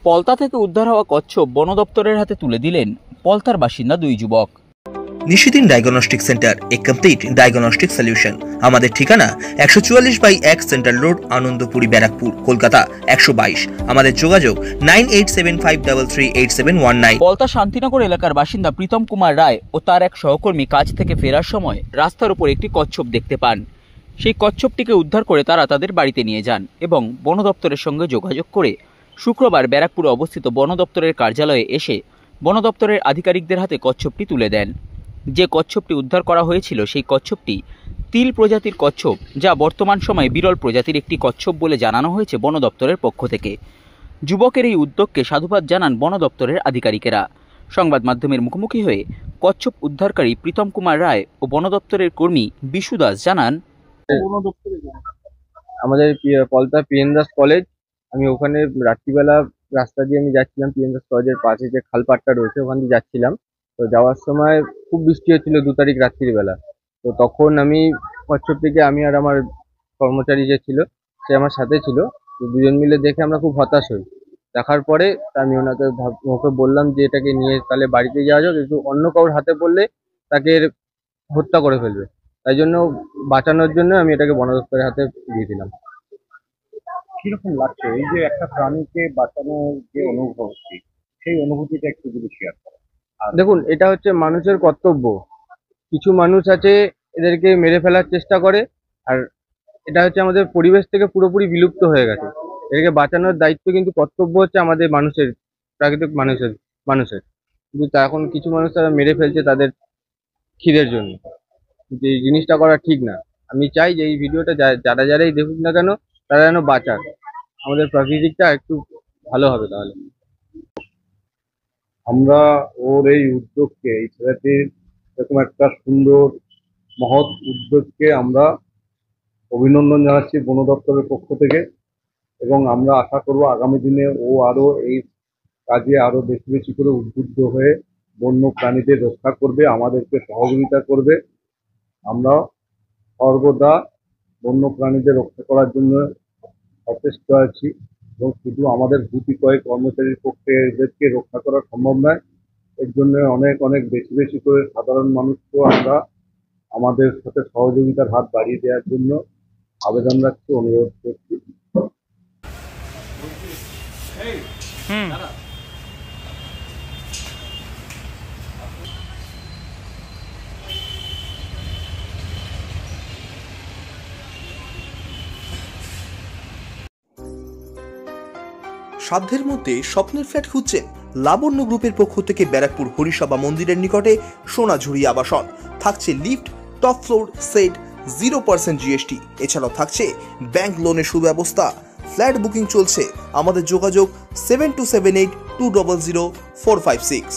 পলতা থেকে উদ্ধার হওয়া কচ্ছপ বন দপ্তরের হাতে তুলে দিলেন পলতার বাসিন্দা দুই যুবক। নিশিদিন ডায়াগনস্টিক সেন্টার, এ কমপ্লিট ডায়াগনস্টিক সলিউশন। আমাদের ঠিকানা 144/1 সেন্ট্রাল রোড, আনন্দপুরি, ব্যারাকপুর, কলকাতা 122। আমাদের যোগাযোগ 9875338719। পলতা শান্তিনগর এলাকার বাসিন্দা প্রীতম কুমার রায় ও তার এক সহকর্মী কাজ থেকে ফেরার সময় রাস্তার উপর একটি কচ্ছপ দেখতে পান। সেই কচ্ছপটিকে উদ্ধার করে তারা তাদের বাড়িতে নিয়ে যান এবং বন দপ্তরের সঙ্গে যোগাযোগ করে শুক্রবার ব্যারাকপুরে অবস্থিত বন দপ্তরের কার্যালয়ে এসে বন দপ্তরের আধিকারিকদের হাতে কচ্ছপটি তুলে দেন। যে কচ্ছপটি উদ্ধার করা হয়েছিল সেই কচ্ছপটি তিল প্রজাতির কচ্ছপ, যা বর্তমান সময়ে বিরল প্রজাতির একটি কচ্ছপ বলে জানানো হয়েছে বন দপ্তরের পক্ষ থেকে। যুবকের এই উদ্যোগকে সাধুবাদ জানান বন দপ্তরের আধিকারিকেরা। সংবাদ মাধ্যমের মুখোমুখি হয়ে কচ্ছপ উদ্ধারকারী প্রীতম কুমার রায় ও বন দপ্তরের কর্মী বিশু দাস জানান, আমাদের পলতা পিএন দাস কলেজ, আমি ওখানে রাত্রিবেলা রাস্তা দিয়ে আমি যাচ্ছিলাম। পিএন দাস কলেজের পাশে যে খালপাটটা রয়েছে ওখান দিয়ে যাচ্ছিলাম। তো যাওয়ার সময় খুব বৃষ্টি হচ্ছিল 2 তারিখ রাত্রিবেলা। তো তখন আমি কচ্ছপটিকে, আমি আর আমার কর্মচারী যে ছিল সে আমার সাথে ছিল, তো দুজন মিলে দেখে আমরা খুব হতাশ হই। দেখার পরে আমি ওকে বললাম যে এটাকে নিয়ে তাহলে বাড়িতে যাওয়া যাক, কিন্তু অন্য কারোর হাতে পড়লে তাকে হত্যা করে ফেলবে। তাই জন্য বাঁচানোর জন্য আমি এটাকে বন দপ্তরের হাতে দিয়ে দিলাম। কিরকম লাগছে এই যে একটা প্রাণীকে বাঁচানোর যে অনুভূতি, সেই অনুভূতিটা একটু যদি শেয়ার করো। দেখুন, এটা হচ্ছে মানুষের কর্তব্য। কিছু মানুষ আছে এদেরকে মেরে ফেলার চেষ্টা করে, আর এটা হচ্ছে আমাদের পরিবেশ থেকে পুরোপুরি বিলুপ্ত হয়ে গেছে। এদেরকে বাঁচানোর দায়িত্ব কিন্তু কর্তব্য হচ্ছে আমাদের মানুষের, প্রাকৃতিক মানুষের। কিন্তু এখন কিছু মানুষ তারা মেরে ফেলছে তাদের খিদের জন্য, কিন্তু এই জিনিসটা করা ঠিক না। আমি চাই যে এই ভিডিওটা যারাই দেখুক না কেন তারা যেন বাঁচাক, আমাদের প্রাকৃতিকটা একটু ভালো হবে। তাহলে আমরা ওর এই উদ্যোগকে, এই ছেলেটির এরকম একটা সুন্দর মহৎ উদ্যোগকে আমরা অভিনন্দন জানাচ্ছি বন দপ্তরের পক্ষ থেকে, এবং আমরা আশা করব আগামী দিনে ও আরো এই কাজে আরো বেশি বেশি করে উদ্বুদ্ধ হয়ে বন্য প্রাণীদের রক্ষা করবে, আমাদেরকে সহযোগিতা করবে। আমরা সর্বদা বন্য প্রাণীদের রক্ষা করার জন্য সচেষ্ট আছি, এবং শুধু আমাদের কয়েক কর্মচারীর পক্ষে এদেরকে রক্ষা করা সম্ভব নয়। এর জন্য অনেক অনেক বেশি বেশি করে সাধারণ মানুষকেও আমরা আমাদের সাথে সহযোগিতার হাত বাড়িয়ে দেওয়ার জন্য আবেদন রাখছি, অনুরোধ করছি। সাধ্যের মধ্যে স্বপ্নের ফ্ল্যাট খুঁজছেন? লাবণ্য গ্রুপের পক্ষ থেকে ব্যারাকপুর হরিসভা মন্দিরের নিকটে সোনাঝুরি আবাসন। থাকছে lift, top floor, set, 0% GST। এছাড়াও থাকছে ব্যাংক লোনের সুব্যবস্থা। ফ্ল্যাট বুকিং চলছে। আমাদের যোগাযোগ 7278200456।